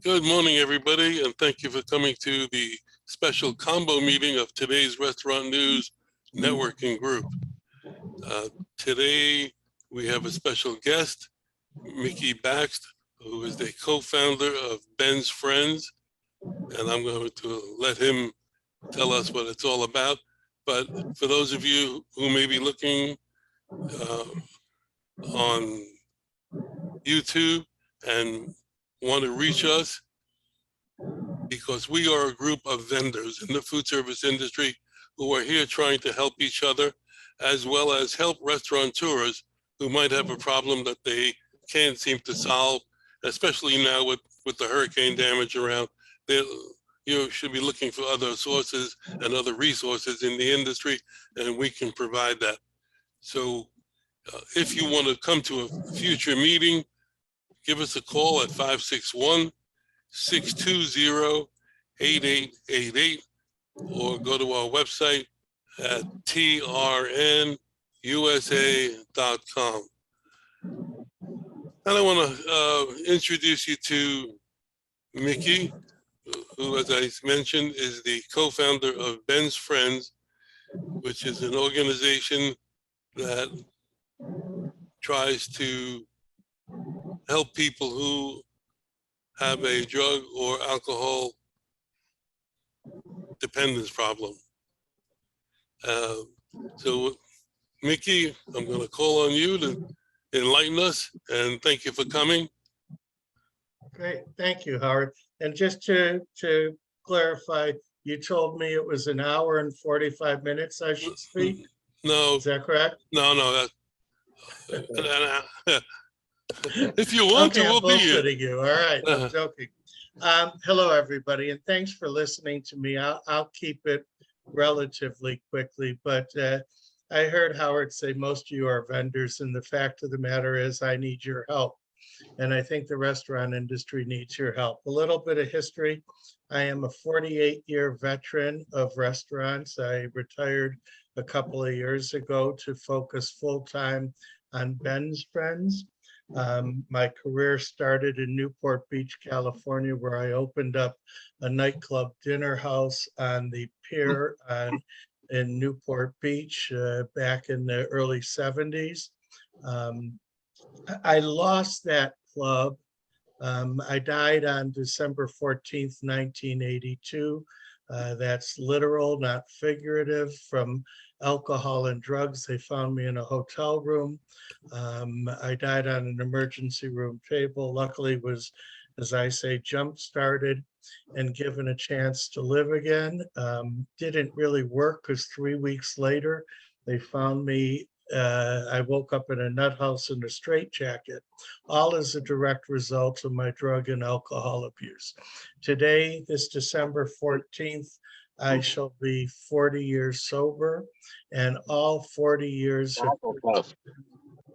Good morning, everybody, and thank you for coming to the special combo meeting of today's Restaurant News Networking Group. Today, we have a special guest, Mickey Bakst, who is the co-founder of Ben's Friends, and I'm going to let him tell us what it's all about. But for those of you who may be looking on YouTube and want to reach us, because we are a group of vendors in the food service industry who are here trying to help each other, as well as help restaurateurs who might have a problem that they can't seem to solve, especially now with the hurricane damage around. You should be looking for other sources and other resources in the industry, and we can provide that. So if you want to come to a future meeting, give us a call at 561-620-8888 or go to our website at trnusa.com. And I want to introduce you to Mickey, who, as I mentioned, is the co-founder of Ben's Friends, which is an organization that tries to help people who have a drug or alcohol dependence problem. So, Mickey, I'm going to call on you to enlighten us, and thank you for coming. Great, thank you, Howard. And just to clarify, you told me it was an hour and 45 minutes I should speak? No. Is that correct? No. If you want okay, to, we'll be here. You. All right, I'm joking. Hello, everybody, and thanks for listening to me. I'll keep it relatively quickly, but I heard Howard say most of you are vendors, and the fact of the matter is I need your help. And I think the restaurant industry needs your help. A little bit of history. I am a 48-year veteran of restaurants. I retired a couple of years ago to focus full-time on Ben's Friends. My career started in Newport Beach, California, where I opened up a nightclub dinner house on the pier in Newport Beach back in the early 70s. I lost that club. I died on December 14th, 1982. That's literal, not figurative, from alcohol and drugs. They found me in a hotel room. I died on an emergency room table. Luckily was, as I say, jump-started and given a chance to live again. Didn't really work because 3 weeks later, they found me. I woke up in a nut house in a straitjacket, all as a direct result of my drug and alcohol abuse. Today, this December 14th, I shall be 40 years sober, and all 40 years have been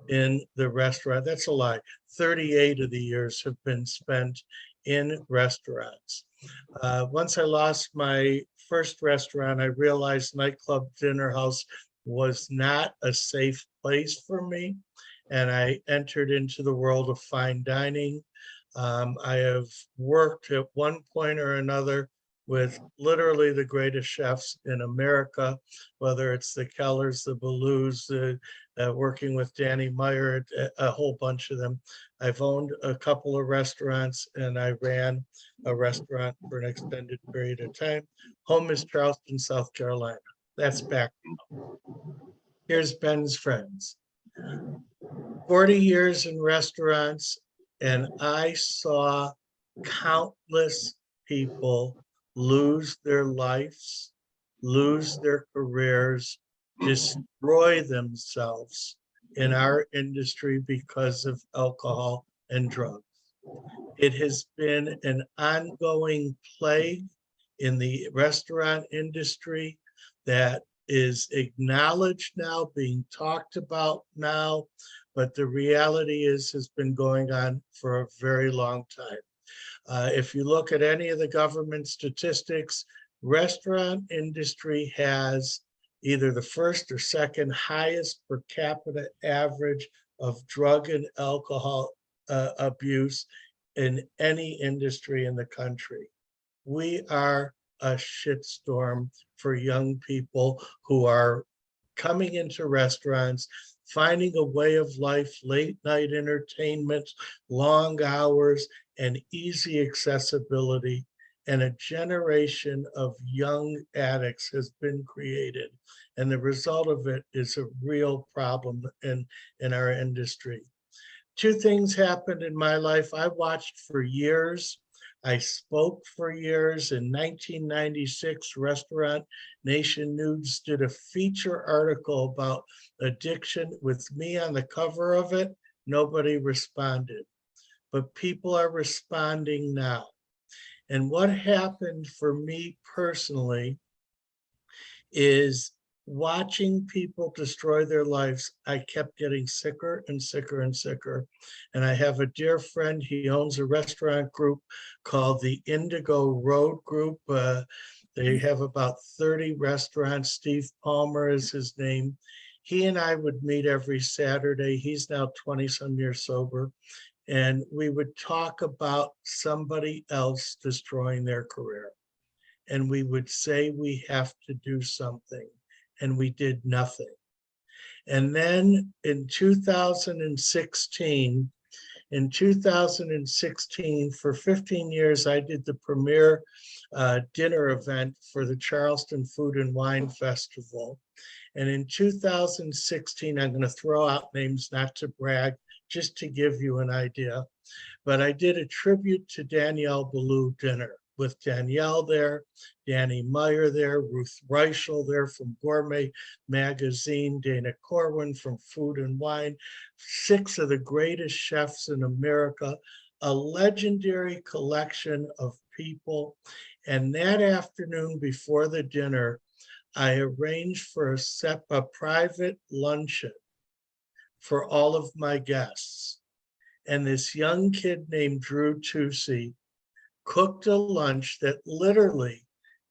in the restaurant. That's a lie. 38 of the years have been spent in restaurants. Once I lost my first restaurant, I realized nightclub dinner house was not a safe place for me, and I entered into the world of fine dining. I have worked at one point or another with literally the greatest chefs in America, whether it's the Kellers, the Ballous, working with Danny Meyer, a whole bunch of them. I've owned a couple of restaurants, and I ran a restaurant for an extended period of time. Home is Charleston, South Carolina. That's back. Here's Ben's Friends. 40 years in restaurants, and I saw countless people lose their lives, lose their careers, destroy themselves in our industry because of alcohol and drugs. It has been an ongoing plague in the restaurant industry that is acknowledged now, being talked about now, but the reality is has been going on for a very long time. If you look at any of the government statistics, restaurant industry has either the first or second highest per capita average of drug and alcohol abuse in any industry in the country. We are a shitstorm for young people who are coming into restaurants, finding a way of life, late night entertainment, long hours, and easy accessibility. And a generation of young addicts has been created. And the result of it is a real problem in our industry. Two things happened in my life. I watched for years. I spoke for years. In 1996, Restaurant Nation News did a feature article about addiction with me on the cover of it. Nobody responded, but people are responding now. And what happened for me personally is watching people destroy their lives. I kept getting sicker and sicker and sicker. And I have a dear friend, he owns a restaurant group called the Indigo Road Group. They have about 30 restaurants. Steve Palmer is his name. He and I would meet every Saturday. He's now 20 some years sober. And we would talk about somebody else destroying their career. And we would say we have to do something, and we did nothing. And then in 2016, for 15 years, I did the premier dinner event for the Charleston Food and Wine Festival. And in 2016, I'm going to throw out names, not to brag, just to give you an idea. But I did a tribute to Danielle Ballou dinner with Danielle there, Danny Meyer there, Ruth Reichel there from Gourmet Magazine, Dana Corwin from Food and Wine, 6 of the greatest chefs in America, a legendary collection of people. And that afternoon before the dinner, I arranged for a private luncheon for all of my guests. And this young kid named Drew Tucci cooked a lunch that literally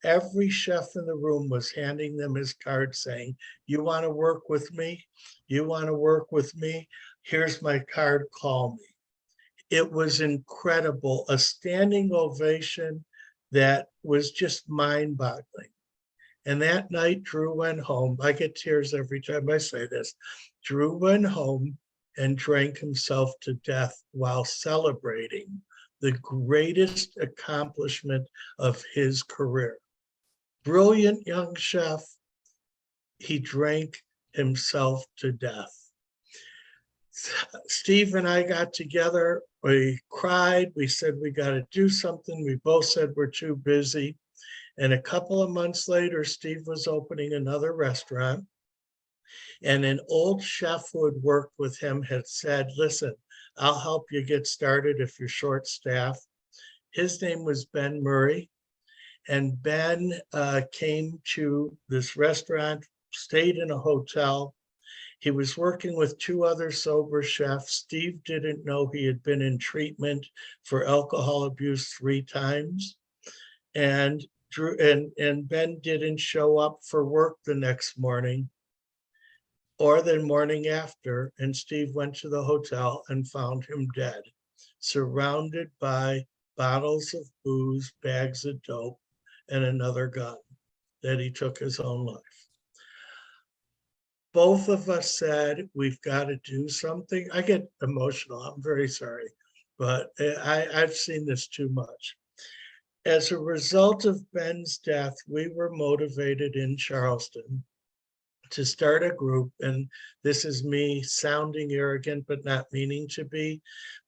every chef in the room was handing them his card saying, you want to work with me? You want to work with me? Here's my card, call me. It was incredible, a standing ovation that was just mind-boggling. And that night, Drew went home. I get tears every time I say this. Drew went home and drank himself to death while celebrating the greatest accomplishment of his career. Brilliant young chef, he drank himself to death. Steve and I got together, we cried, we said we got to do something. We both said we're too busy. And a couple of months later, Steve was opening another restaurant. And an old chef who had worked with him had said, listen, I'll help you get started if you're short staffed. His name was Ben Murray. And Ben came to this restaurant, stayed in a hotel. He was working with 2 other sober chefs. Steve didn't know he had been in treatment for alcohol abuse 3 times. And Drew and Ben didn't show up for work the next morning or the morning after. And Steve went to the hotel and found him dead, surrounded by bottles of booze, bags of dope, and another gun that he took his own life. Both of us said, we've got to do something. I get emotional, I'm very sorry, but I've seen this too much. As a result of Ben's death, we were motivated in Charleston to start a group, and this is me sounding arrogant, but not meaning to be.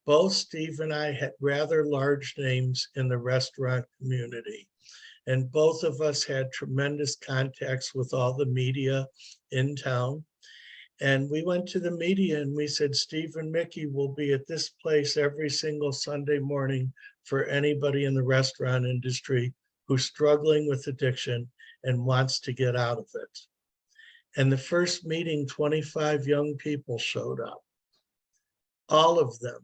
Both Steve and I had rather large names in the restaurant community, and both of us had tremendous contacts with all the media in town. And we went to the media and we said, Steve and Mickey will be at this place every single Sunday morning for anybody in the restaurant industry who's struggling with addiction and wants to get out of it. And the first meeting, 25 young people showed up, all of them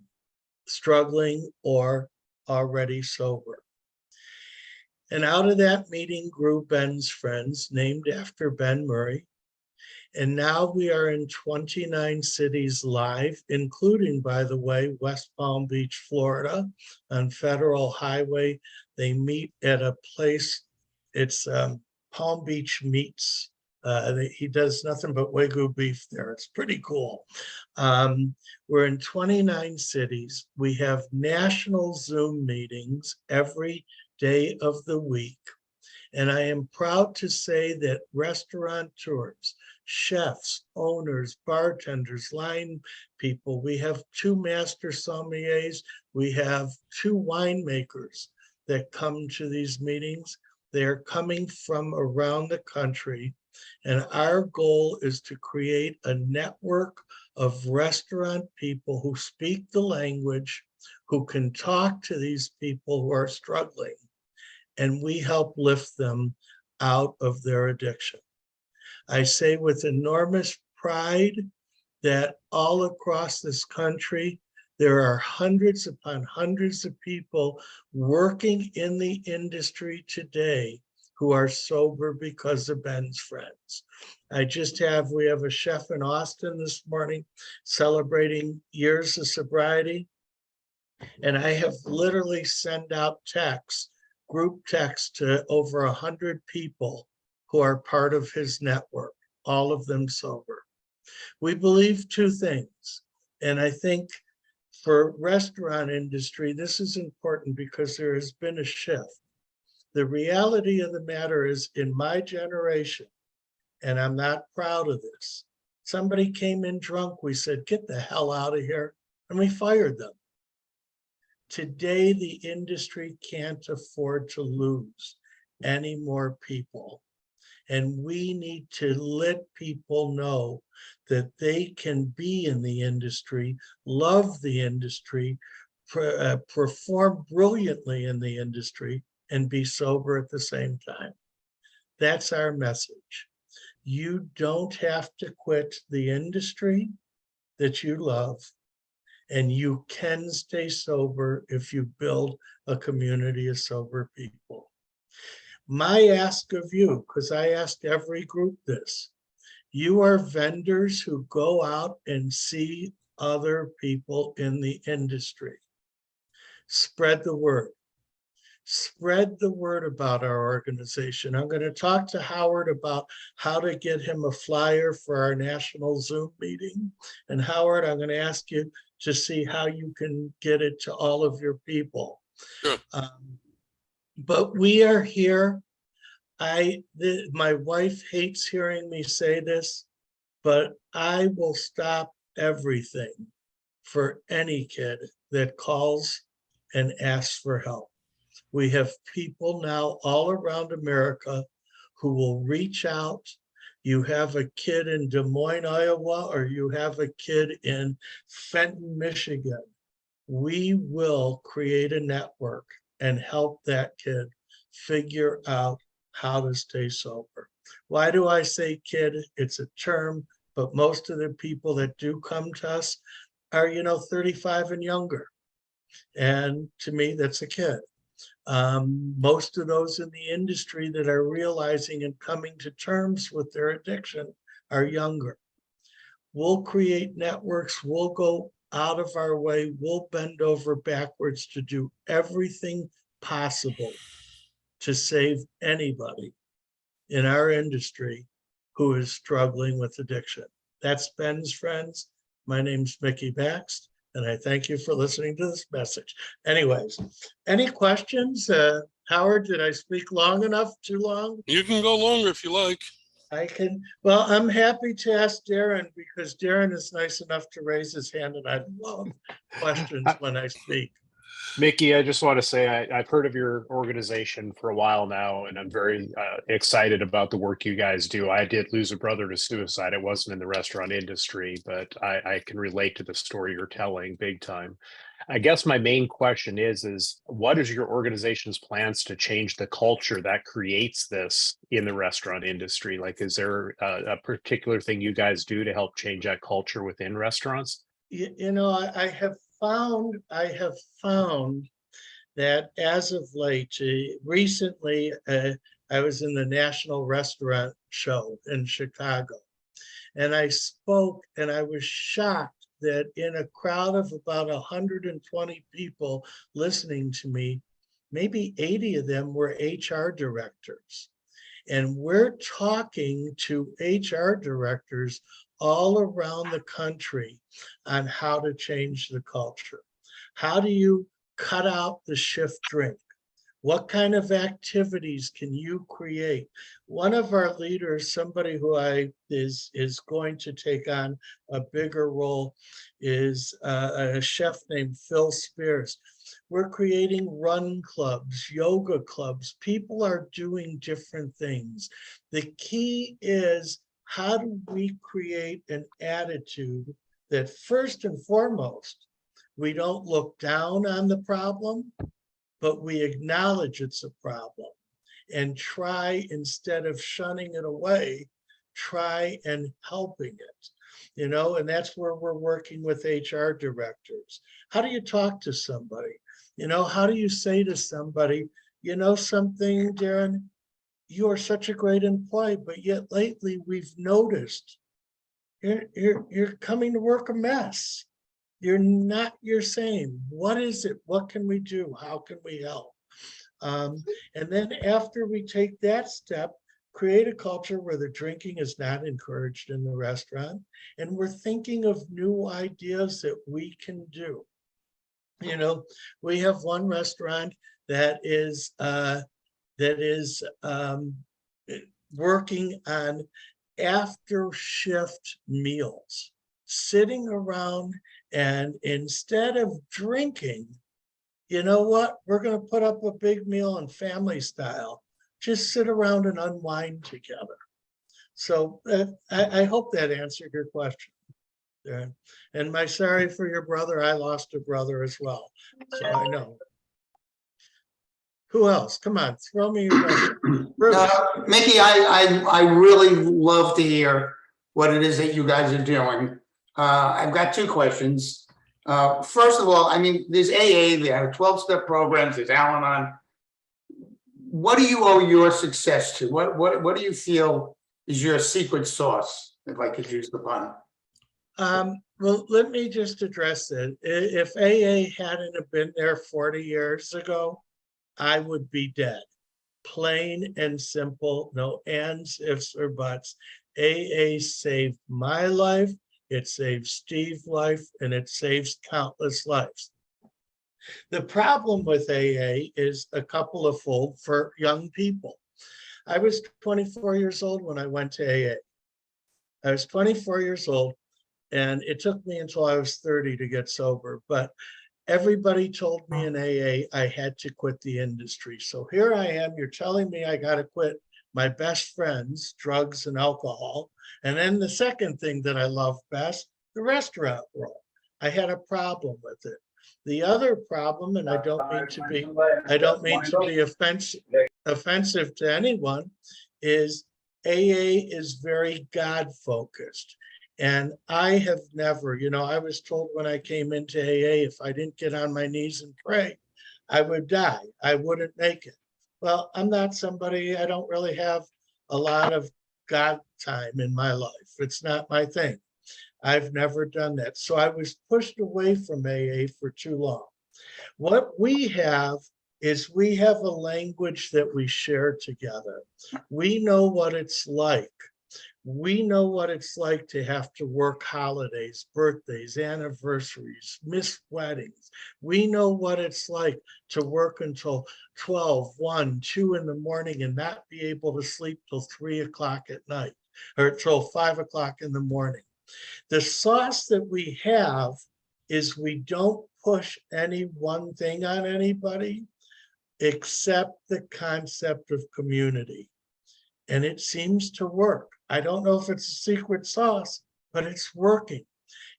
struggling or already sober. And out of that meeting grew Ben's friends, named after Ben Murray. And now we are in 29 cities live, including, by the way, West Palm Beach, Florida, on Federal Highway. They meet at a place, it's Palm Beach Meats. He does nothing but Wagyu beef there. It's pretty cool. We're in 29 cities. We have national Zoom meetings every day of the week. And I am proud to say that restaurateurs, chefs, owners, bartenders, line people, we have 2 master sommeliers, we have 2 winemakers that come to these meetings. They are coming from around the country. And our goal is to create a network of restaurant people who speak the language, who can talk to these people who are struggling, and we help lift them out of their addiction. I say with enormous pride that all across this country, there are hundreds upon hundreds of people working in the industry today who are sober because of Ben's friends. We have a chef in Austin this morning celebrating years of sobriety. And I have literally sent out texts, group texts, to over 100 people who are part of his network, all of them sober. We believe 2 things. And I think for restaurant industry, this is important because there has been a shift. The reality of the matter is, in my generation, and I'm not proud of this, somebody came in drunk, we said, get the hell out of here, and we fired them. Today, the industry can't afford to lose any more people. And we need to let people know that they can be in the industry, love the industry, perform brilliantly in the industry, and be sober at the same time. That's our message. You don't have to quit the industry that you love, and you can stay sober if you build a community of sober people. My ask of you, because I asked every group this, you are vendors who go out and see other people in the industry. Spread the word. Spread the word about our organization. I'm going to talk to Howard about how to get him a flyer for our national Zoom meeting. And Howard, I'm going to ask you to see how you can get it to all of your people. Sure. But we are here. My wife hates hearing me say this, but I will stop everything for any kid that calls and asks for help. We have people now all around America who will reach out. You have a kid in Des Moines, Iowa, or you have a kid in Fenton, Michigan. We will create a network and help that kid figure out how to stay sober. Why do I say kid? It's a term, but most of the people that do come to us are, 35 and younger. And to me, that's a kid. Most of those in the industry that are realizing and coming to terms with their addiction are younger. We'll create networks. We'll go out of our way. We'll bend over backwards to do everything possible to save anybody in our industry who is struggling with addiction. That's Ben's Friends. My name's Mickey Bakst, and I thank you for listening to this message. Anyways, any questions? Howard, did I speak long enough, too long? You can go longer if you like. I can, well, I'm happy to ask Darren because Darren is nice enough to raise his hand, and I love questions when I speak. Mickey, I just want to say I've heard of your organization for a while now, and I'm very excited about the work you guys do. I did lose a brother to suicide. It wasn't in the restaurant industry, but I can relate to the story you're telling big time. I guess my main question is what is your organization's plans to change the culture that creates this in the restaurant industry? Like, is there a particular thing you guys do to help change that culture within restaurants? I have found that as of late, recently, I was in the National Restaurant Show in Chicago. And I spoke, and I was shocked that in a crowd of about 120 people listening to me, maybe 80 of them were HR directors. And we're talking to HR directors all around the country on how to change the culture. How do you cut out the shift drink? What kind of activities can you create? One of our leaders, somebody who is going to take on a bigger role, is a chef named Phil Spears. We're creating run clubs, yoga clubs. People are doing different things. The key is, how do we create an attitude that first and foremost, we don't look down on the problem, but we acknowledge it's a problem and try, instead of shunning it away, try and helping it, and that's where we're working with HR directors. How do you talk to somebody? How do you say to somebody, something, Darren, you are such a great employee, but yet lately we've noticed you're coming to work a mess. You're not your same. What is it? What can we do? How can we help? And then after we take that step, create a culture where the drinking is not encouraged in the restaurant. And we're thinking of new ideas that we can do. We have one restaurant that is working on after shift meals, sitting around, and instead of drinking, you know what? We're going to put up a big meal in family style. Just sit around and unwind together. So I hope that answered your question. Yeah. And my sorry for your brother. I lost a brother as well. So I know. Who else? Come on, throw me your question. Bruce. Mickey, I really love to hear what it is that you guys are doing. I've got two questions. First of all, I mean, there's AA, there are 12-step programs, there's Al-Anon. What do you owe your success to? What do you feel is your secret sauce, if I could use the pun? Well, let me just address it. If AA hadn't have been there 40 years ago, I would be dead. Plain and simple, no ands, ifs, or buts. AA saved my life, it saved Steve's life, and it saves countless lives. The problem with AA is a couple of fold for young people. I was 24 years old when I went to AA. I was 24 years old, and it took me until I was 30 to get sober. But everybody told me in AA I had to quit the industry. So here I am, you're telling me I got to quit my best friends, drugs and alcohol. And then the second thing that I love best, the restaurant world. I had a problem with it. The other problem, and I don't mean to be offensive to anyone, is AA is very God focused. And I have never, I was told when I came into AA, if I didn't get on my knees and pray, I would die. I wouldn't make it. Well, I'm not somebody, I don't really have a lot of God time in my life. It's not my thing. I've never done that. So I was pushed away from AA for too long. What we have is we have a language that we share together. We know what it's like. We know what it's like to have to work holidays, birthdays, anniversaries, miss weddings. We know what it's like to work until 12, 1, 2 in the morning and not be able to sleep till 3 o'clock at night or till 5 o'clock in the morning. The sauce that we have is we don't push any one thing on anybody except the concept of community. And it seems to work. I don't know if it's a secret sauce, but it's working.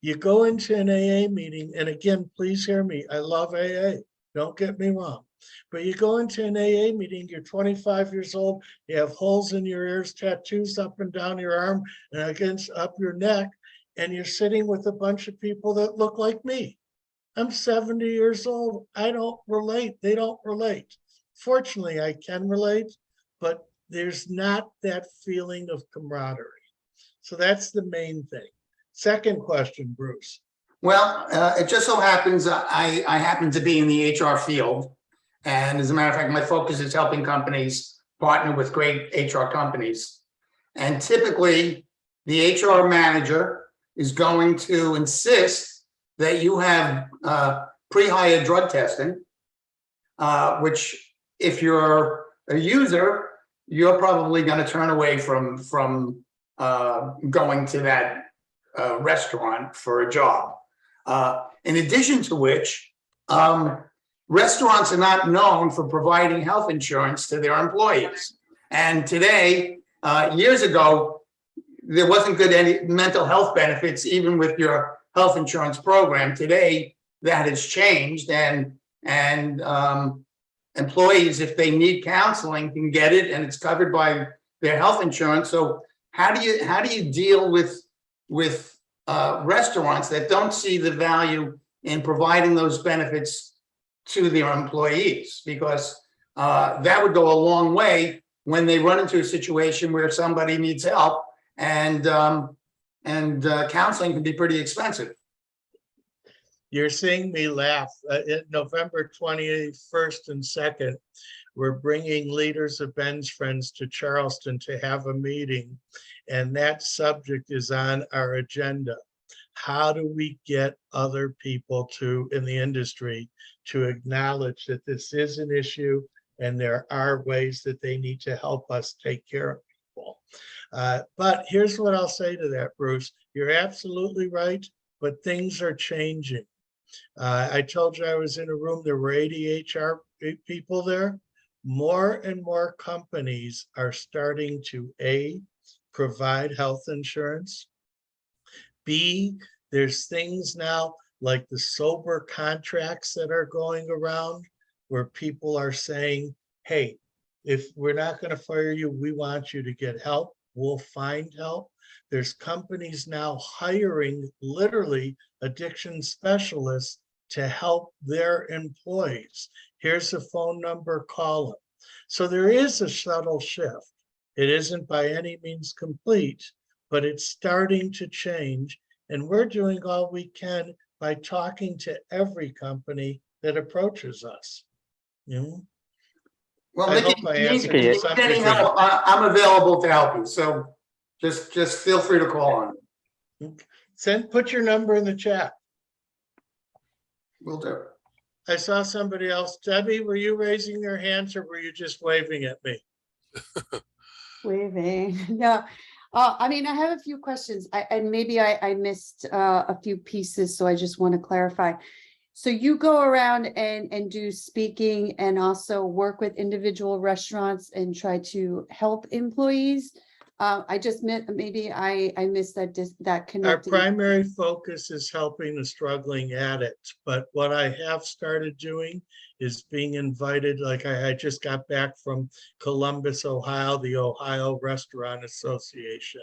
You go into an AA meeting, and again, please hear me. I love AA. Don't get me wrong. But you go into an AA meeting, you're 25 years old, you have holes in your ears, tattoos up and down your arm and against up your neck, and you're sitting with a bunch of people that look like me. I'm 70 years old. I don't relate. They don't relate. Fortunately, I can relate, but there's not that feeling of camaraderie. So that's the main thing. Second question, Bruce. Well, it just so happens I happen to be in the HR field. And as a matter of fact, my focus is helping companies partner with great HR companies. And typically, the HR manager is going to insist that you have pre-hire drug testing, which if you're a user, you're probably going to turn away from going to that restaurant for a job. In addition to which, restaurants are not known for providing health insurance to their employees. And today, years ago, there wasn't good any mental health benefits, even with your health insurance program. Today, that has changed, and employees, if they need counseling, can get it, and it's covered by their health insurance. So how do you deal with restaurants that don't see the value in providing those benefits to their employees? Because that would go a long way when they run into a situation where somebody needs help, and counseling can be pretty expensive. You're seeing me laugh. November 21st and 2nd, we're bringing leaders of Ben's Friends to Charleston to have a meeting, and that subject is on our agenda. How do we get other people in the industry to acknowledge that this is an issue and there are ways that they need to help us take care of people? But here's what I'll say to that, Bruce. You're absolutely right, but things are changing. I told you I was in a room, there were 80 HR people there. More and more companies are starting to A, provide health insurance. B, there's things now like the sober contracts that are going around where people are saying, hey, if we're not going to fire you, we want you to get help. We'll find help. There's companies now hiring literally addiction specialists to help their employees. Here's a phone number, call them. So there is a subtle shift. It isn't by any means complete, but it's starting to change. And we're doing all we can by talking to every company that approaches us. You know? Well, I Nikki, hope I answered if you your need any subject. help, I'm available to help you. So just feel free to call on. Put your number in the chat. Will do. I saw somebody else. Debbie, were you raising your hands or were you just waving at me? Waving. No. I mean, I have a few questions, and maybe I missed a few pieces, so I just want to clarify. So you go around and do speaking and also work with individual restaurants and try to help employees. I just meant maybe I missed that connecting. Our primary focus is helping the struggling addict, but what I have started doing is being invited, like I just got back from Columbus, Ohio, the Ohio Restaurant Association.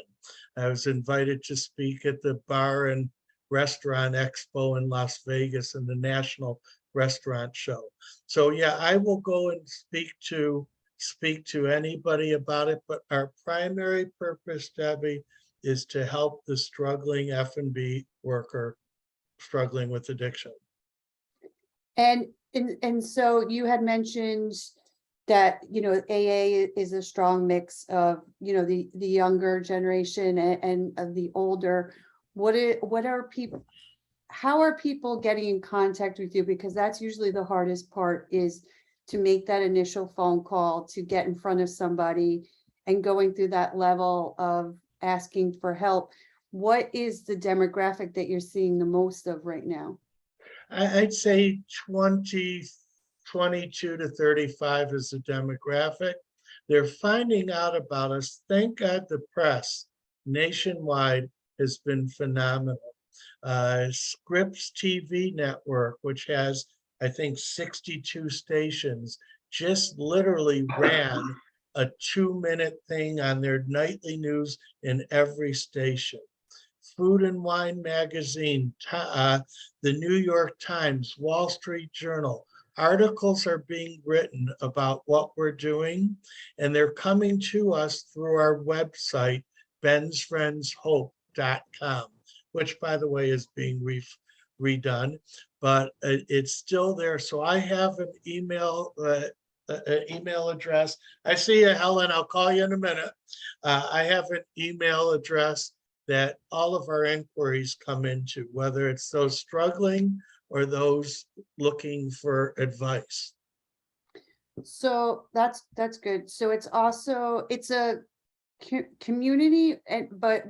I was invited to speak at the Bar and Restaurant Expo in Las Vegas and the National Restaurant Show. So yeah, I will go and speak to anybody about it, but our primary purpose, Debbie, is to help the struggling F&B worker struggling with addiction. And so you had mentioned that, you know, AA is a strong mix of, you know, the younger generation and of the older. How are people getting in contact with you? Because that's usually the hardest part, is to make that initial phone call, to get in front of somebody and going through that level of asking for help. What is the demographic that you're seeing the most of right now? I'd say 22 to 35 is the demographic. They're finding out about us. Thank God the press nationwide has been phenomenal. Scripps TV network, which has, I think, 62 stations, just literally ran a 2-minute thing on their nightly news in every station. Food and Wine magazine, the New York Times, Wall Street Journal, articles are being written about what we're doing, and they're coming to us through our website, bensfriendshope.com, which by the way is being redone, but it's still there. So I have an email address. I see you, Helen. I'll call you in a minute. I have an email address that all of our inquiries come into, whether it's those struggling or those looking for advice. So that's good. So it's also, it's a community, but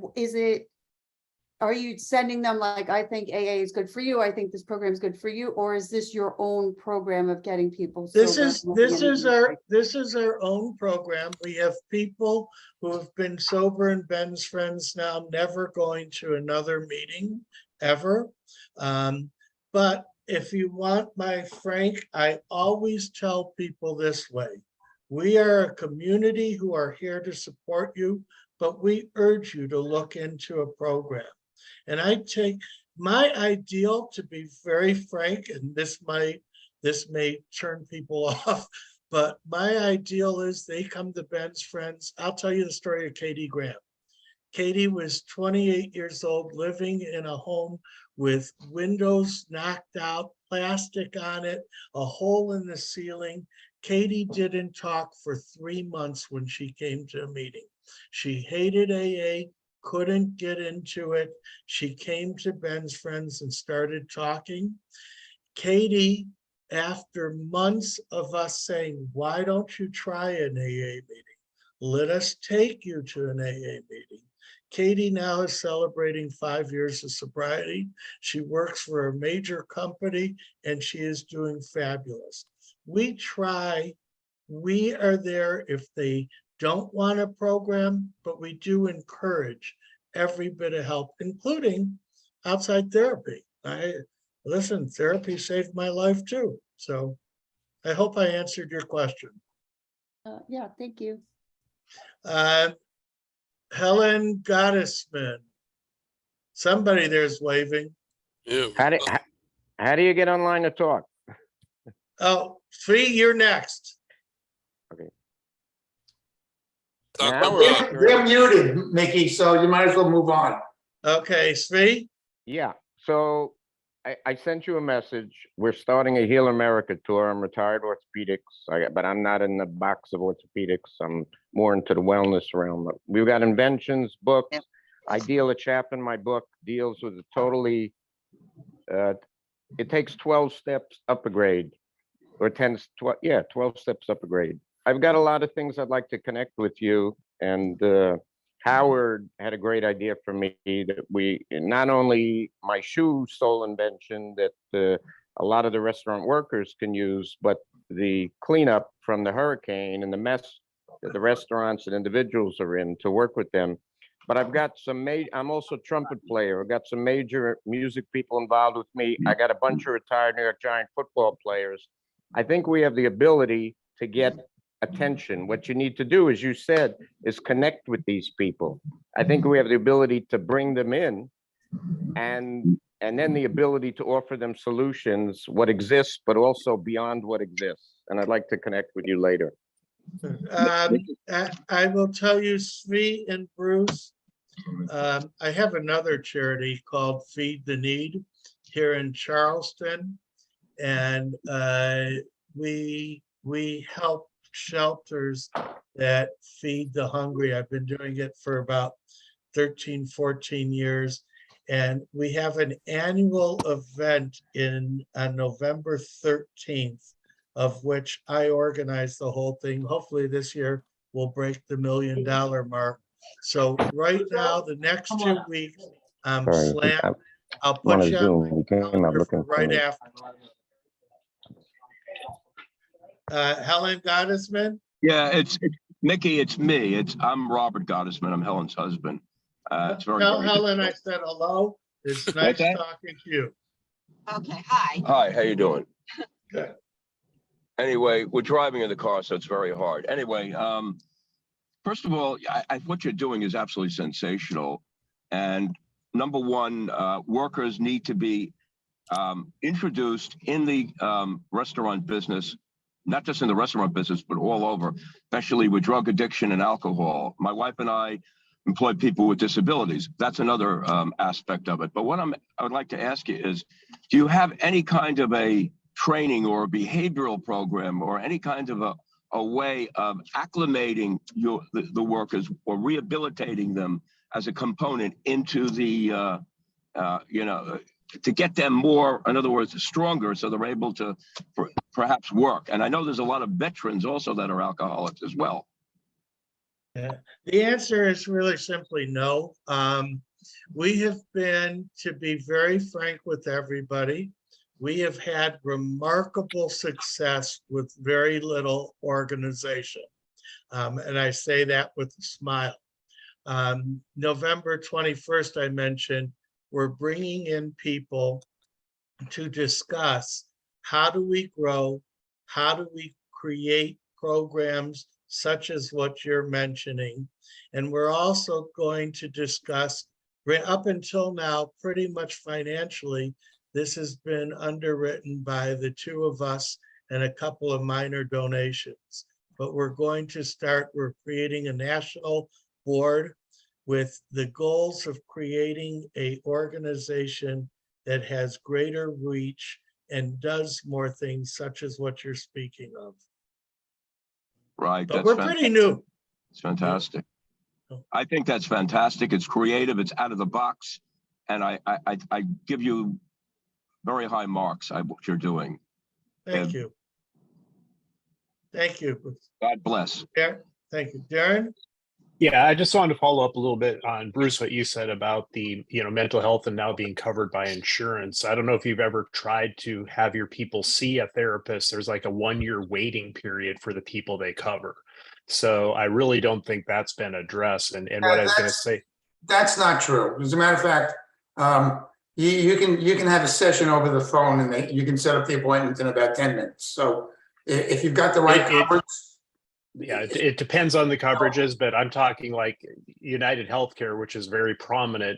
are you sending them like, I think AA is good for you, I think this program is good for you, or is this your own program of getting people This sober is and looking at our own program. We have people who have been sober and Ben's friends now, never going to another meeting ever. But if you want my frank, I always tell people this way. We are a community who are here to support you, but we urge you to look into a program. And I take my ideal, to be very frank, and this may turn people off, but my ideal is they come to Ben's friends. I'll tell you the story of Katie Graham. Katie was 28 years old, living in a home with windows knocked out, plastic on it, a hole in the ceiling. Katie didn't talk for 3 months when she came to a meeting. She hated AA, couldn't get into it. She came to Ben's friends and started talking. Katie, after months of us saying, why don't you try an AA meeting? Let us take you to an AA meeting. Katie now is celebrating 5 years of sobriety. She works for a major company and she is doing fabulous. We try, we are there if they don't want a program, but we do encourage every bit of help, including outside therapy. Listen, therapy saved my life too. So I hope I answered your question. Yeah, thank you. Helen Gottesman. Somebody there's waving. Yeah. How do you get online to talk? Oh, Sri, you're next. Dr. Now Rob. They're muted, Mickey, so you might as well move on. Okay, Sri. Yeah, so I sent you a message. We're starting a Heal America tour. I'm retired orthopedics, but I'm not in the box of orthopedics. I'm more into the wellness realm. We've got inventions, books. I deal a Chap in my book, deals with a totally, it takes 12 steps up a grade, or 12 steps up a grade. I've got a lot of things I'd like to connect with you, and Howard had a great idea for me that we, not only my shoe sole invention that a lot of the restaurant workers can use, but the cleanup from the hurricane and the mess that the restaurants and individuals are in, to work with them. But I've got some I'm also a trumpet player. I've got some major music people involved with me. I got a bunch of retired New York Giant football players. I think we have the ability to get attention. What you need to do, as you said, is connect with these people. I think we have the ability to bring them in, and then the ability to offer them solutions, what exists, but also beyond what exists. And I'd like to connect with you later. I will tell you, Sri and Bruce, I have another charity called Feed the Need here in Charleston, and we help shelters that feed the hungry. I've been doing it for about 13, 14 years. And we have an annual event on November 13th, of which I organize the whole thing. Hopefully this year we'll break the $1 million mark. So right now, the next 2 weeks, I'm slammed. I'll put you on my calendar for right after. Helen Gottesman. Yeah, it's Mickey. It's me. I'm Robert Gottesman. I'm Helen's husband. It's very. Tell Helen I said hello. It's nice talking to you. Okay, hi. Hi, how you doing? Good. Anyway, we're driving in the car, so it's very hard. Anyway, first of all, what you're doing is absolutely sensational. And number one, workers need to be introduced in the restaurant business, not just in the restaurant business, but all over, especially with drug addiction and alcohol. My wife and I employ people with disabilities. That's another aspect of it. But what I would like to ask you is, do you have any kind of a training or a behavioral program or any kind of a way of acclimating the workers or rehabilitating them as a component into the, to get them more, in other words, stronger, so they're able to perhaps work? And I know there's a lot of veterans also that are alcoholics as well. Yeah, the answer is really simply no. We have been, to be very frank with everybody, we have had remarkable success with very little organization. And I say that with a smile. November 21st, I mentioned, we're bringing in people to discuss how do we grow, how do we create programs such as what you're mentioning. And we're also going to discuss, up until now, pretty much financially, this has been underwritten by the two of us and a couple of minor donations. But we're going to start, we're creating a national board with the goals of creating an organization that has greater reach and does more things such as what you're speaking of. Right. But we're pretty new. It's fantastic. I think that's fantastic. It's creative. It's out of the box. And I give you very high marks on what you're doing. Thank you. Thank you. God bless. Thank you. Darren? Yeah, I just wanted to follow up a little bit on Bruce, what you said about the, mental health and now being covered by insurance. I don't know if you've ever tried to have your people see a therapist. There's like a 1-year waiting period for the people they cover. So I really don't think that's been addressed. And what I was going to say. That's not true. As a matter of fact, you can have a session over the phone and you can set up the appointment in about 10 minutes. So if you've got the right coverage. Yeah, it depends on the coverages, but I'm talking like United Healthcare, which is very prominent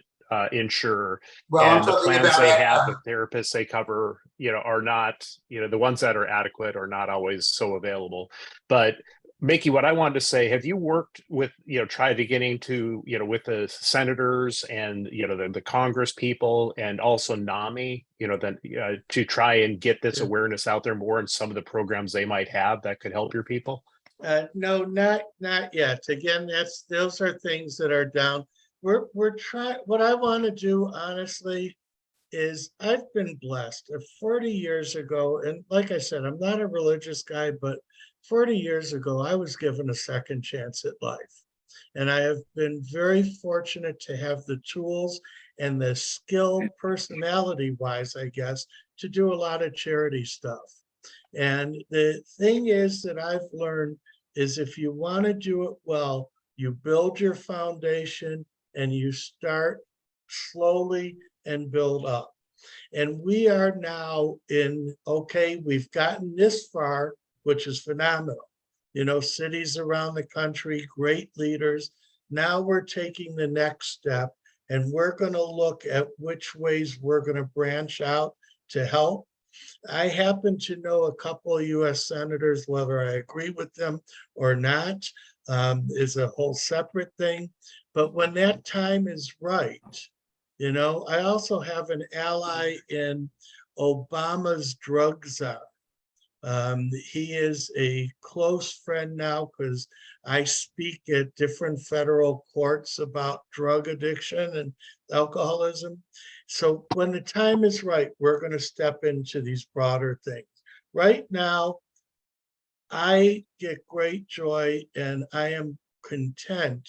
insurer. Well, and I'm the talking plans about they have, the therapists they cover, are not, the ones that are adequate are not always so available. But Mickey, what I wanted to say, have you worked with, tried to get into, with the senators and, the Congress people and also NAMI, to try and get this awareness out there more in some of the programs they might have that could help your people? No, not yet. Again, those are things that are down. We're trying. What I want to do, honestly, is I've been blessed. 40 years ago, and like I said, I'm not a religious guy, but 40 years ago, I was given a second chance at life. And I have been very fortunate to have the tools and the skill, personality-wise, I guess, to do a lot of charity stuff. And the thing is that I've learned is if you want to do it well, you build your foundation and you start slowly and build up. And we are now we've gotten this far, which is phenomenal. Cities around the country, great leaders. Now we're taking the next step and we're going to look at which ways we're going to branch out to help. I happen to know a couple of US senators, whether I agree with them or not, is a whole separate thing. But when that time is right, I also have an ally in Obama's drug czar. He is a close friend now because I speak at different federal courts about drug addiction and alcoholism. So when the time is right, we're going to step into these broader things. Right now, I get great joy and I am content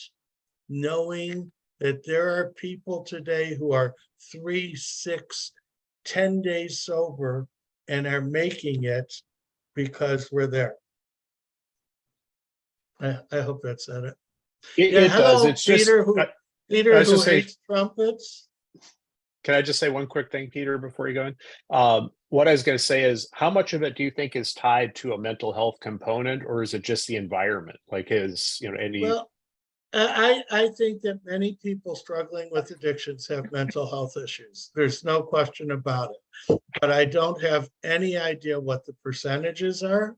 knowing that there are people today who are 3, 6, 10 days sober and are making it because we're there. I hope that said it. It does. It's Peter, just Peter who hates trumpets. Can I just say one quick thing, Peter, before you go in? What I was going to say is, how much of it do you think is tied to a mental health component, or is it just the environment? Like, any? Well, I think that many people struggling with addictions have mental health issues. There's no question about it. But I don't have any idea what the percentages are.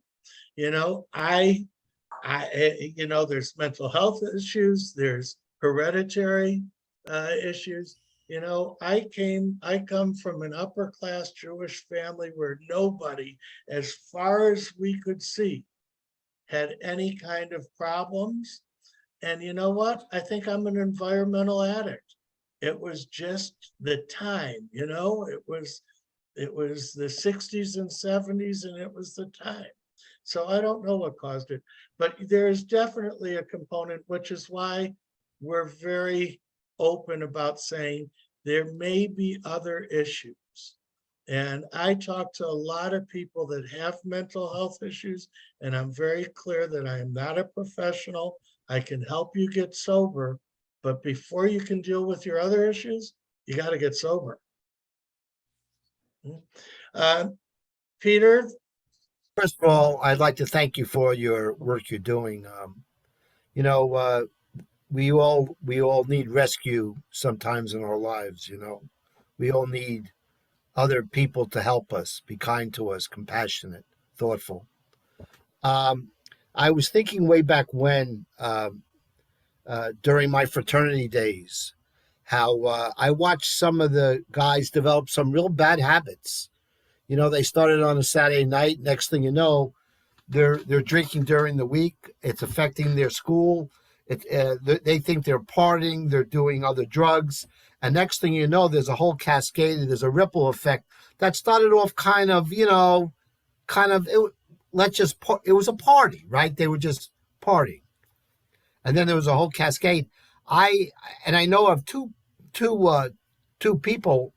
There's mental health issues, there's hereditary issues. You know, I come from an upper class Jewish family where nobody, as far as we could see, had any kind of problems. And you know what? I think I'm an environmental addict. It was just the time, you know, it was the 60s and 70s, and it was the time. So I don't know what caused it, but there is definitely a component, which is why we're very open about saying there may be other issues. And I talk to a lot of people that have mental health issues, and I'm very clear that I am not a professional. I can help you get sober, but before you can deal with your other issues, you got to get sober. Peter? First of all, I'd like to thank you for your work you're doing. You know, we all need rescue sometimes in our lives. You know, we all need other people to help us, be kind to us, compassionate, thoughtful. I was thinking way back when, during my fraternity days, how I watched some of the guys develop some real bad habits. You know, they started on a Saturday night. Next thing you know, they're drinking during the week. It's affecting their school. They think they're partying. They're doing other drugs. And next thing you know, there's a whole cascade. There's a ripple effect that started off kind of, you know, it was a party, right? They were just partying. And then there was a whole cascade. I know of two people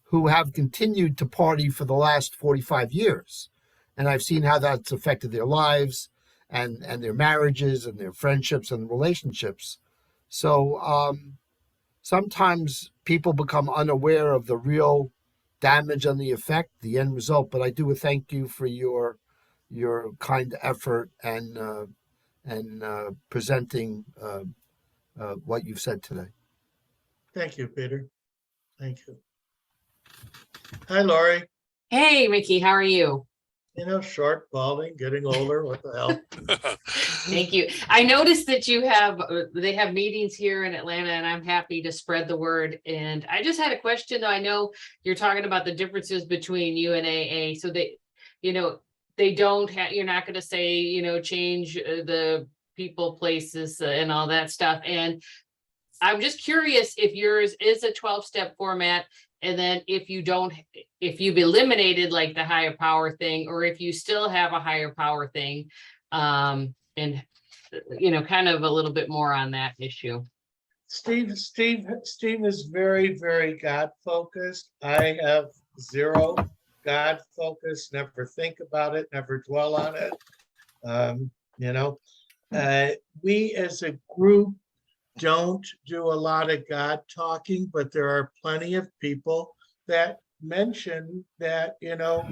who have continued to party for the last 45 years. And I've seen how that's affected their lives and their marriages and their friendships and relationships. So sometimes people become unaware of the real damage and the effect, the end result. But I do thank you for your kind effort and presenting what you've said today. Thank you, Peter. Thank you. Hi, Lori. Hey, Mickey, how are you? You know, short, balding, getting older. What the hell? Thank you. I noticed that they have meetings here in Atlanta, and I'm happy to spread the word. And I just had a question, though. I know you're talking about the differences between you and AA. So they don't have, you're not going to say, change the people, places, and all that stuff. I'm just curious if yours is a 12-step format, and then if you've eliminated like the higher power thing, or if you still have a higher power thing, and kind of a little bit more on that issue. Steve is very, very God focused. I have zero God focus, never think about it, never dwell on it. We as a group don't do a lot of God talking, but there are plenty of people that mention that,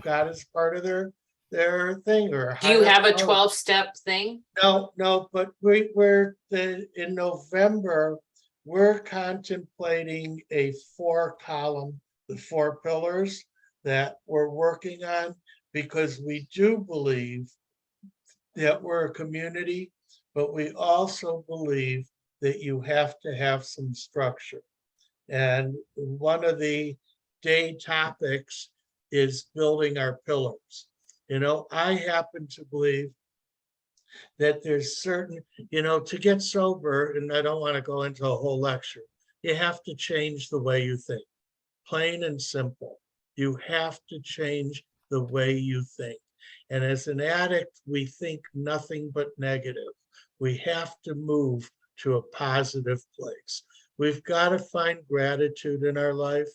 God is part of their thing. Or do you have a 12-step thing? No, but we're in November, we're contemplating a 4-column, the 4 pillars that we're working on, because we do believe that we're a community, but we also believe that you have to have some structure. And one of the day topics is building our pillars. I happen to believe that there's certain, to get sober, and I don't want to go into a whole lecture, you have to change the way you think. Plain and simple. You have to change the way you think. And as an addict, we think nothing but negative. We have to move to a positive place. We've got to find gratitude in our life.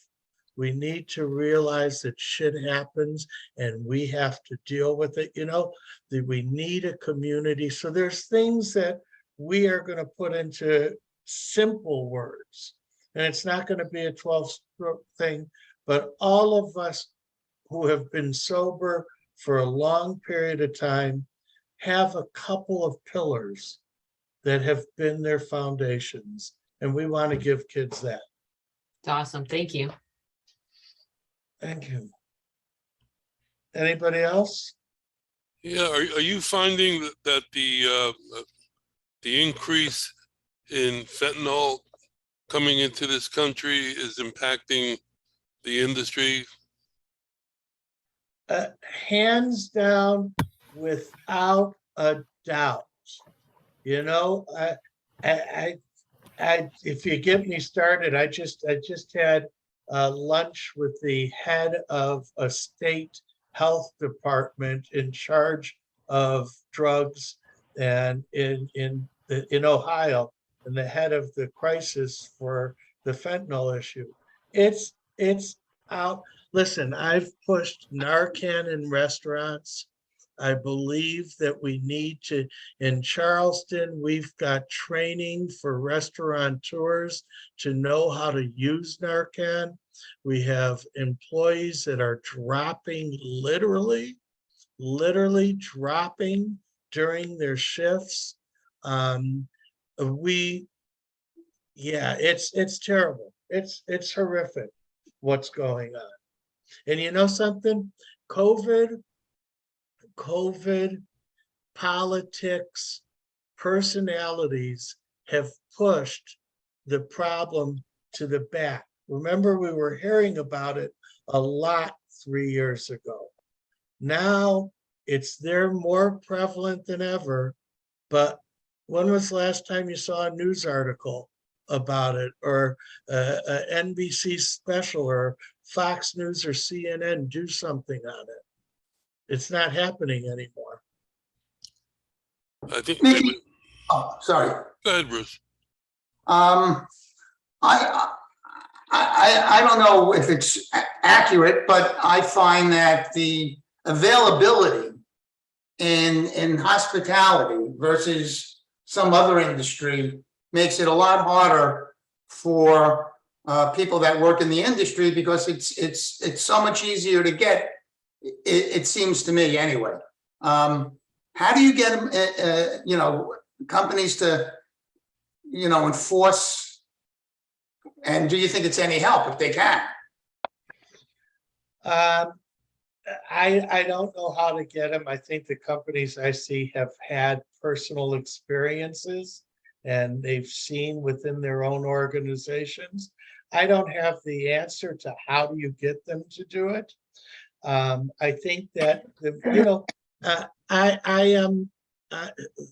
We need to realize that shit happens and we have to deal with it. That we need a community. So there's things that we are going to put into simple words. And it's not going to be a 12-step thing, but all of us who have been sober for a long period of time have a couple of pillars that have been their foundations. And we want to give kids that. It's awesome. Thank you. Thank you. Anybody else? Yeah, are you finding that the increase in fentanyl coming into this country is impacting the industry? Hands down, without a doubt. You know, if you get me started, I just had lunch with the head of a state health department in charge of drugs and in Ohio, and the head of the crisis for the fentanyl issue. It's out. Listen, I've pushed Narcan in restaurants. I believe that we need to, in Charleston, we've got training for restaurateurs to know how to use Narcan. We have employees that are dropping, literally dropping during their shifts. It's terrible. It's horrific what's going on. And you know something? COVID, politics, personalities have pushed the problem to the back. Remember, we were hearing about it a lot 3 years ago. Now they're more prevalent than ever. But when was the last time you saw a news article about it, or a NBC special, or Fox News or CNN do something on it? It's not happening anymore. I think. Mickey, oh, sorry. Go ahead, Bruce. I don't know if it's accurate, but I find that the availability in hospitality versus some other industry makes it a lot harder for people that work in the industry, because it's so much easier to get. It seems to me anyway. How do you get companies to enforce? And do you think it's any help if they can? I don't know how to get them. I think the companies I see have had personal experiences and they've seen within their own organizations. I don't have the answer to how do you get them to do it. I think that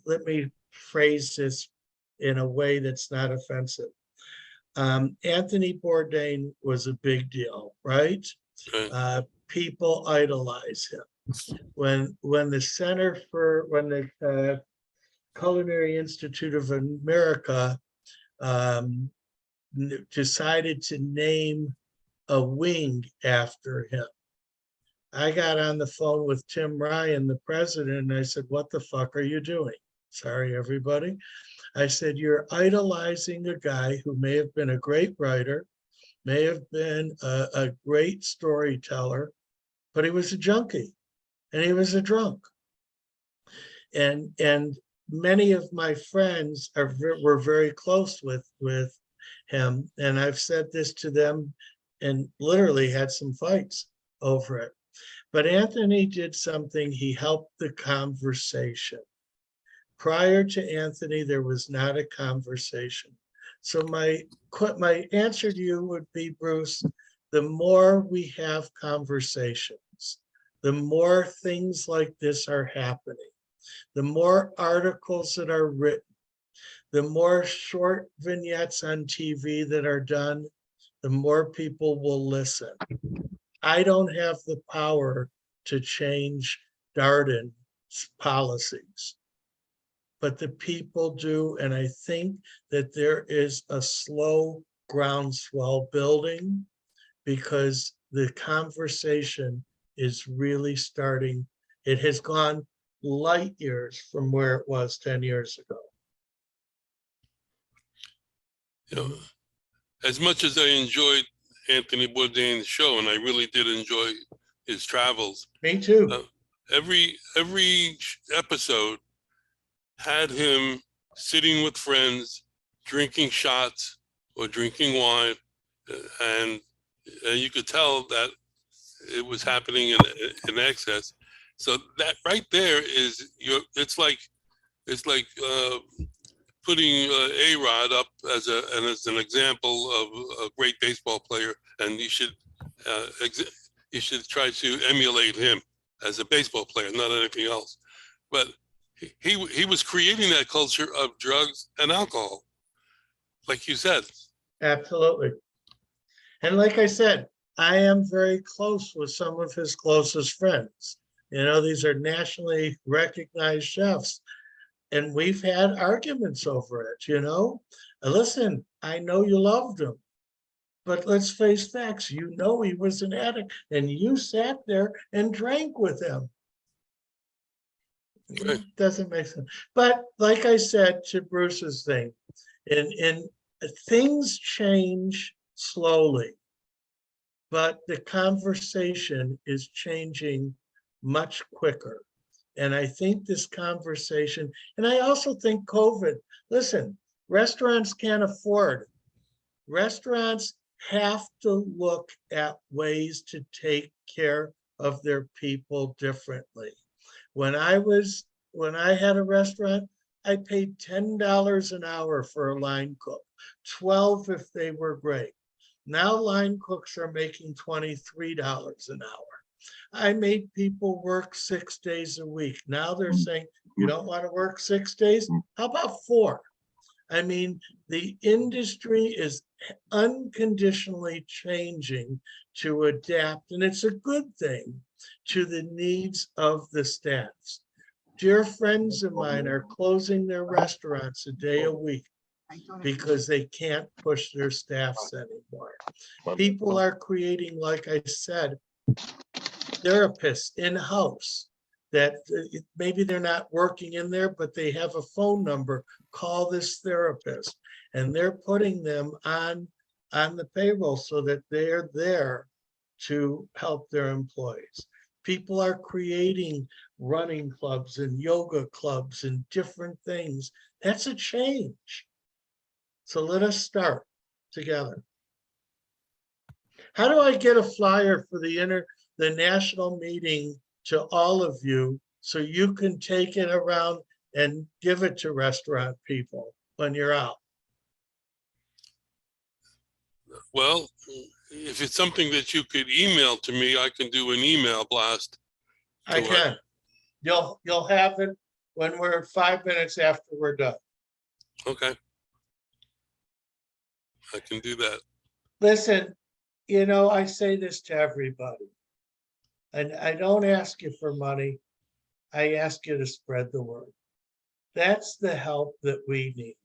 let me phrase this in a way that's not offensive. Anthony Bourdain was a big deal, right? Right. People idolize him. When the Culinary Institute of America decided to name a wing after him, I got on the phone with Tim Ryan, the president, and I said, "What the fuck are you doing?" Sorry, everybody. I said, "You're idolizing a guy who may have been a great writer, may have been a great storyteller, but he was a junkie and he was a drunk." And many of my friends were very close with him, and I've said this to them and literally had some fights over it. But Anthony did something. He helped the conversation. Prior to Anthony, there was not a conversation. So my answer to you would be, Bruce, the more we have conversations, the more things like this are happening, the more articles that are written, the more short vignettes on TV that are done, the more people will listen. I don't have the power to change Darden's policies, but the people do. And I think that there is a slow groundswell building because the conversation is really starting. It has gone light years from where it was 10 years ago. As much as I enjoyed Anthony Bourdain's show, and I really did enjoy his travels. Me too. Every episode had him sitting with friends, drinking shots or drinking wine, and you could tell that it was happening in excess. So that right there is it's like putting A-Rod up as an example of a great baseball player, and you should try to emulate him as a baseball player, not anything else. But he was creating that culture of drugs and alcohol, like you said. Absolutely. And like I said, I am very close with some of his closest friends. You know, these are nationally recognized chefs, and we've had arguments over it, you know. Listen, I know you loved him, but let's face facts. You know he was an addict, and you sat there and drank with him. Right. It doesn't make sense. But like I said to Bruce's thing, in things change slowly, but the conversation is changing much quicker. And I think this conversation, and I also think COVID, listen, restaurants can't afford. Restaurants have to look at ways to take care of their people differently. When I had a restaurant, I paid $10 an hour for a line cook, 12 if they were great. Now line cooks are making $23 an hour. I made people work 6 days a week. Now they're saying, you don't want to work 6 days? How about 4? I mean, the industry is unconditionally changing to adapt, and it's a good thing, to the needs of the staffs. Dear friends of mine are closing their restaurants a day a week because they can't push their staffs anymore. People are creating, like I said, therapists in-house that maybe they're not working in there, but they have a phone number, call this therapist, and they're putting them on the payroll so that they're there to help their employees. People are creating running clubs and yoga clubs and different things. That's a change. So let us start together. How do I get a flyer for the national meeting to all of you so you can take it around and give it to restaurant people when you're out? Well, if it's something that you could email to me, I can do an email blast. I can. You'll have it when we're 5 minutes after we're done. Okay. I can do that. Listen, you know, I say this to everybody, and I don't ask you for money. I ask you to spread the word. That's the help that we need.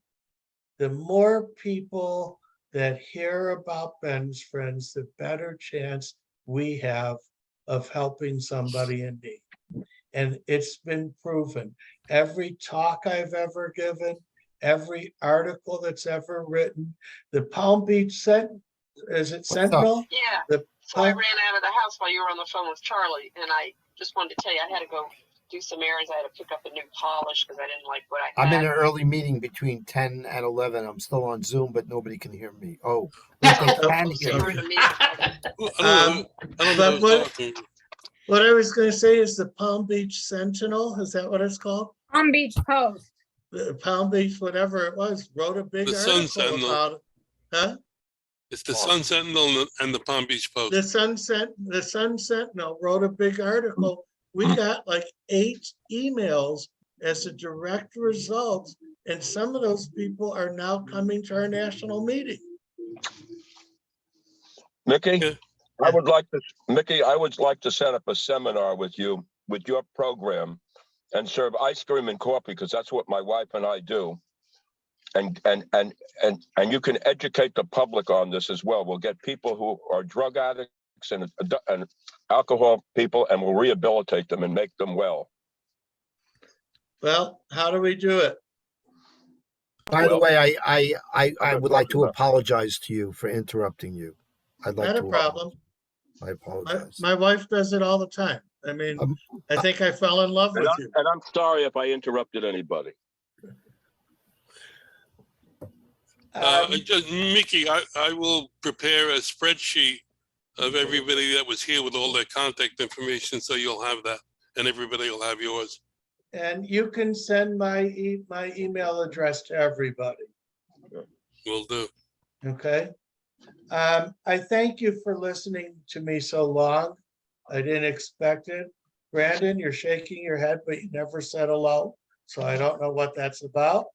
The more people that hear about Ben's Friends, the better chance we have of helping somebody in need. And it's been proven. Every talk I've ever given, every article that's ever written, the Palm Beach Sentinel, Yeah, so I Palm- ran out of the house while you were on the phone with Charlie, and I just wanted to tell you I had to go do some errands. I had to pick up a new polish because I didn't like what I I'm had. in an early meeting between 10 and 11. I'm still on Zoom, but nobody can hear me. Oh, but they can So hear you were me. in a meeting. Well, I don't know but who's talking. what I was going to say is the Palm Beach Sentinel, is that what it's called? Palm Beach Post. The Palm Beach, whatever it was, wrote a big The Sun article Sentinel. about it. Huh? It's the Sun Sentinel and the Palm Beach Post. The Sun Sentinel wrote a big article. We got like 8 emails as a direct result, and some of those people are now coming to our national meeting. Mickey, Yeah. I would like to set up a seminar with you, with your program, and serve ice cream and coffee, because that's what my wife and I do. And you can educate the public on this as well. We'll get people who are drug addicts and alcohol people, and we'll rehabilitate them and make them well. Well, how do we do it? By the Well, way, I would like to about- apologize to you for interrupting you. I'd like Not a to. problem. I apologize. My wife does it all the time. I mean, I think I fell in love with you. And I'm sorry if I interrupted anybody. Mickey, I will prepare a spreadsheet of everybody that was here with all their contact information, so you'll have that, and everybody will have yours. And you can send my email address to everybody, Will do. okay? I thank you for listening to me so long. I didn't expect it. Brandon, you're shaking your head, but you never said hello, so I don't know what that's about.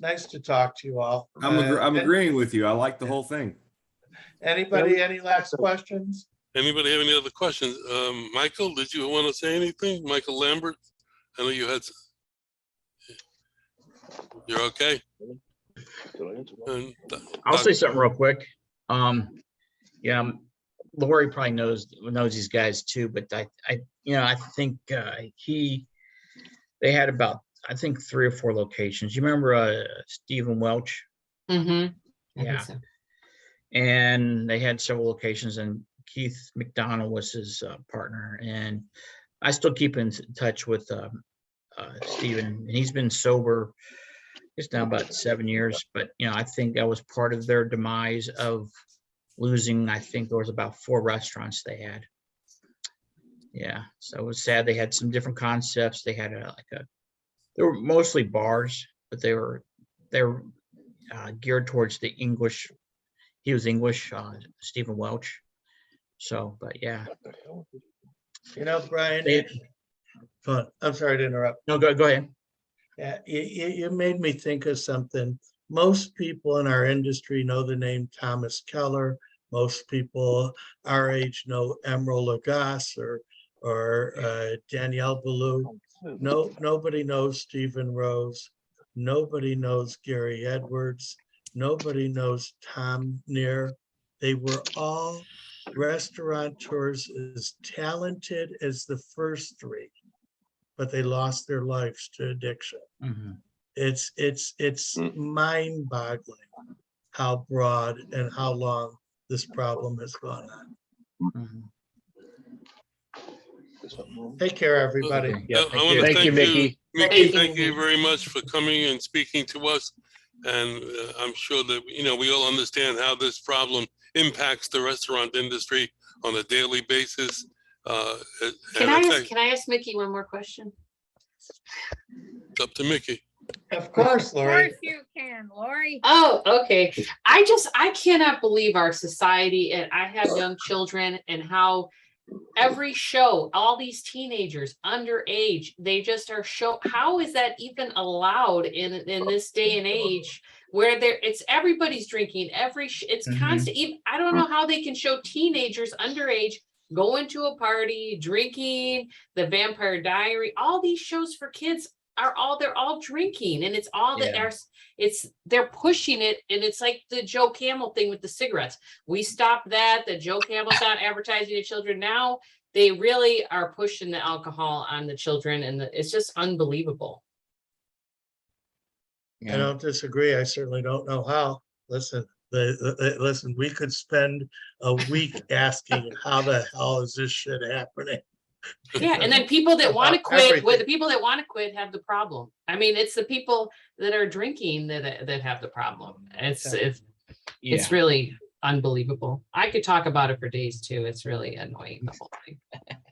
Nice to talk to you all. I'm agreeing with you. I like the whole thing. Anybody, any last questions? Anybody have any other questions? Michael, did you want to say anything? Michael Lambert? I know you had. You're okay? And I'll say something real quick. Yeah, Lori probably knows these guys too, but I think they had about, I think 3 or 4 locations. You remember Stephen Welch? Mm-hmm. Yeah. And they had several locations, and Keith McDonald was his partner. And I still keep in touch with Stephen, and he's been sober. It's now about 7 years, but I think that was part of their demise of losing. I think there was about 4 restaurants they had. Yeah, so it was sad. They had some different concepts. They had they were mostly bars, but they were geared towards the English. He was English, Stephen Welch. So, but yeah. Brian, I'm sorry to interrupt. No, go ahead. Yeah, you made me think of something. Most people in our industry know the name Thomas Keller. Most people our age know Emeril Lagasse or Danielle Ballou. Nobody knows Stephen Rose. Nobody knows Gary Edwards. Nobody knows Tom Neer. They were all restaurateurs as talented as the first 3, but they lost their lives to addiction. Mm-hmm. It's mind-boggling how broad and how long this problem has gone on. Mm-hmm. Take care, everybody. Yeah, I want to thank you, Mickey. Mickey, thank you very much for coming and speaking to us. And I'm sure that, we all understand how this problem impacts the restaurant industry on a daily basis. Can I ask Mickey one more question? It's up to Mickey. Of course, Of Lori. course you can, Lori. Oh, okay. I cannot believe our society, and I have young children, and how every show, all these teenagers underage, they just are how is that even allowed in this day and age where it's everybody's drinking it's constant. I don't know how they can show teenagers underage going to a party, drinking, The Vampire Diary, all these shows for kids they're all drinking, and it's all they're pushing it, and it's like the Joe Camel thing with the cigarettes. We stopped that. The Joe Camel's not advertising to children. Now they really are pushing the alcohol on the children, and it's just unbelievable. I don't disagree. I certainly don't know how. Listen, listen, we could spend a week asking how the hell is this shit happening? Yeah, and then people that want to quit, everything. the people that want to quit have the problem. I mean, it's the people that are drinking that have the problem. It's really unbelievable. I could talk about it for days too. It's really annoying, the whole thing.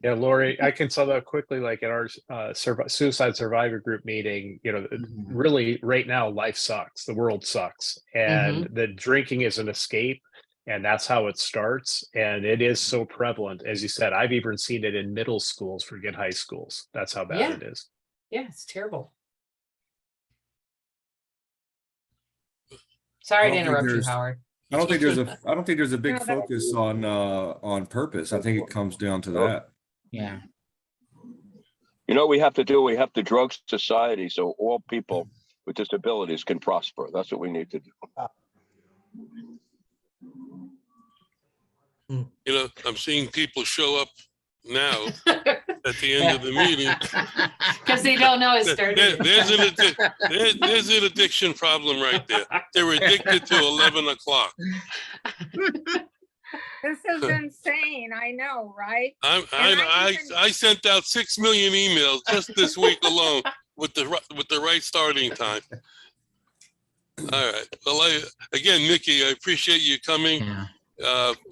Yeah, Lori, I can sum that quickly. Like at our suicide survivor group meeting, really right now, life sucks. The world sucks. And the drinking is an escape. And that's how it starts. And it is so prevalent. As you said, I've even seen it in middle schools, forget high schools. That's how bad it is. Yeah, it's terrible. Sorry to interrupt you, Howard. I don't think there's a big focus on purpose. I think it comes down to that. Yeah. We have to drug society so all people with disabilities can prosper. That's what we need to do. I'm seeing people show up now at the end of the meeting because they don't know it started. There's an addiction problem right there. They're addicted to 11 o'clock. This is insane. I know, right? I sent out 6 million emails just this week alone with the right starting time. All right. Well, again, Mickey, I appreciate you coming.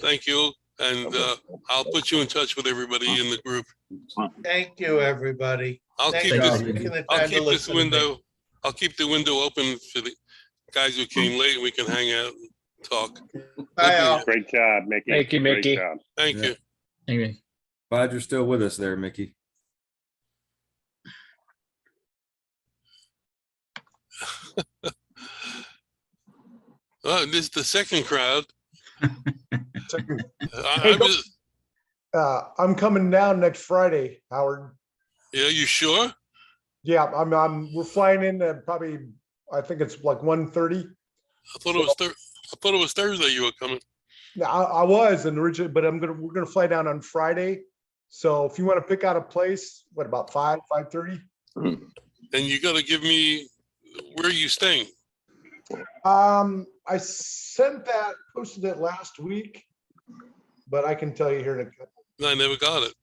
Thank you. And I'll put you in touch with everybody in the group. Thank you, everybody. I'll Thank keep you this, for taking the I'll time to keep this listen to me. window, I'll keep the window open for the guys who came late and we can hang out and talk. Bye, all. Great job, Mickey. Thank you, Great Mickey. job. Thank Yeah. you. Anyway, Glad you're still with us there, Mickey. Oh, this is the second crowd. Hey, I was, I'm coming down next Friday, Howard. yeah, you sure? Yeah, we're flying in at probably, I think it's like 1:30. I thought it was Thursday you were coming. Now, I was and originally, but we're gonna fly down on Friday. So if you want to pick out a place, what about 5:30? And you gotta give me, where are you staying? I posted it last week, but I can tell you here in a couple. I never got it.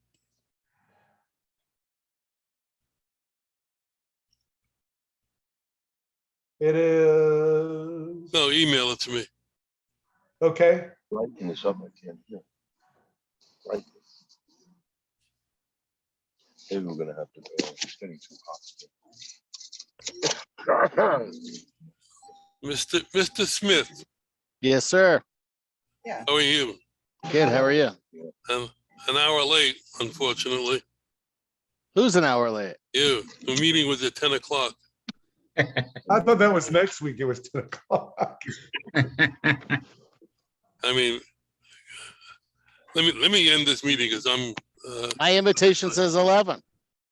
It is, No, email it to me. okay. Writing this up, I can't hear. Right. Maybe we're gonna have to go. It's getting too hot. Mr. Smith, Yes, sir. how are you? Good. How are you? An hour late, unfortunately. Who's an hour late? You, the meeting was at 10 o'clock. I thought that was next week. It was 10 o'clock. I mean, let me end this meeting because I'm, My invitation says 11.